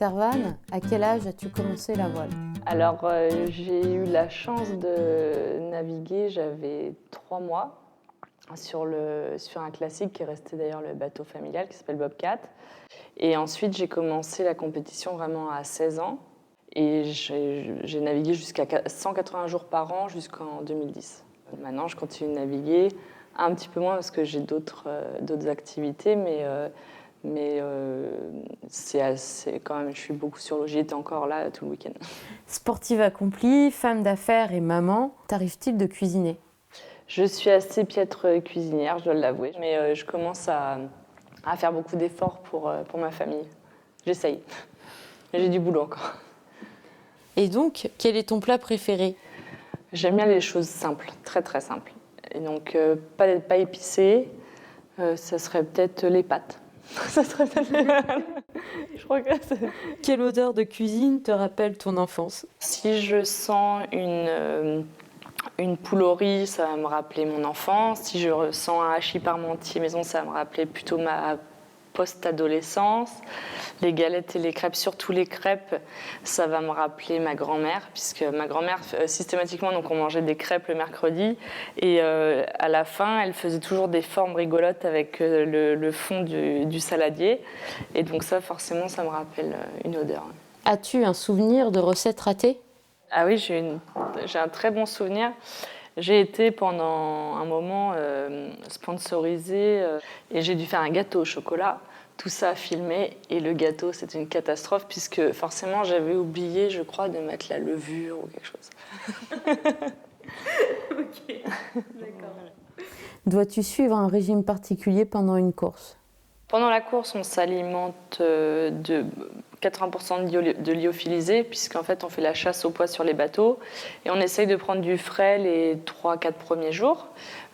Servane, à quel âge as-tu commencé la voile? Alors, j'ai eu la chance de naviguer, j'avais 3 mois, sur un classique qui est resté d'ailleurs le bateau familial, qui s'appelle Bobcat. Et ensuite, j'ai commencé la compétition vraiment à 16 ans. Et j'ai navigué jusqu'à 180 jours par an jusqu'en 2010. Maintenant, je continue de naviguer, un petit peu moins parce que j'ai d'autres activités, mais c'est assez, quand même, je suis beaucoup sur l'eau. J'y étais encore là tout le week-end. Sportive accomplie, femme d'affaires et maman, t'arrive-t-il de cuisiner? Je suis assez piètre cuisinière, je dois l'avouer, mais je commence à faire beaucoup d'efforts pour ma famille. J'essaye, mais j'ai du boulot encore. Et donc, quel est ton plat préféré? J'aime bien les choses simples, très très simples. Et donc, pas épicé, ça serait peut-être les pâtes. Ça serait peut-être... Je crois que c'est... Quelle odeur de cuisine te rappelle ton enfance? Si je sens une poule au riz, ça va me rappeler mon enfance. Si je ressens un hachis parmentier maison, ça va me rappeler plutôt ma post-adolescence. Les galettes et les crêpes, surtout les crêpes, ça va me rappeler ma grand-mère, puisque ma grand-mère, systématiquement, donc on mangeait des crêpes le mercredi, et à la fin, elle faisait toujours des formes rigolotes avec le fond du saladier. Et donc ça, forcément, ça me rappelle une odeur. As-tu un souvenir de recette ratée? Ah oui, j'ai un très bon souvenir. J'ai été pendant un moment sponsorisée et j'ai dû faire un gâteau au chocolat. Tout ça filmé et le gâteau, c'était une catastrophe puisque forcément j'avais oublié, je crois, de mettre la levure ou quelque chose. Ok, d'accord. Dois-tu suivre un régime particulier pendant une course? Pendant la course, on s'alimente de 80% de lyophilisé, puisqu'en fait, on fait la chasse au poids sur les bateaux. Et on essaye de prendre du frais les 3-4 premiers jours.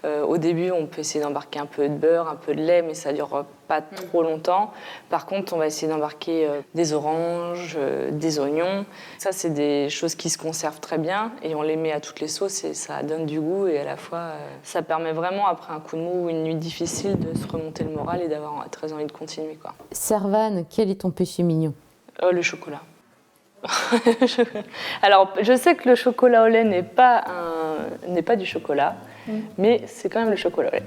Au début, on peut essayer d'embarquer un peu de beurre, un peu de lait, mais ça ne dure pas trop longtemps. Par contre, on va essayer d'embarquer des oranges, des oignons. Ça, c'est des choses qui se conservent très bien et on les met à toutes les sauces et ça donne du goût. Et à la fois, ça permet vraiment, après un coup de mou ou une nuit difficile, de se remonter le moral et d'avoir très envie de continuer, quoi. Servane, quel est ton péché mignon? Le chocolat. Alors, je sais que le chocolat au lait n'est pas du chocolat, mais c'est quand même le chocolat au lait.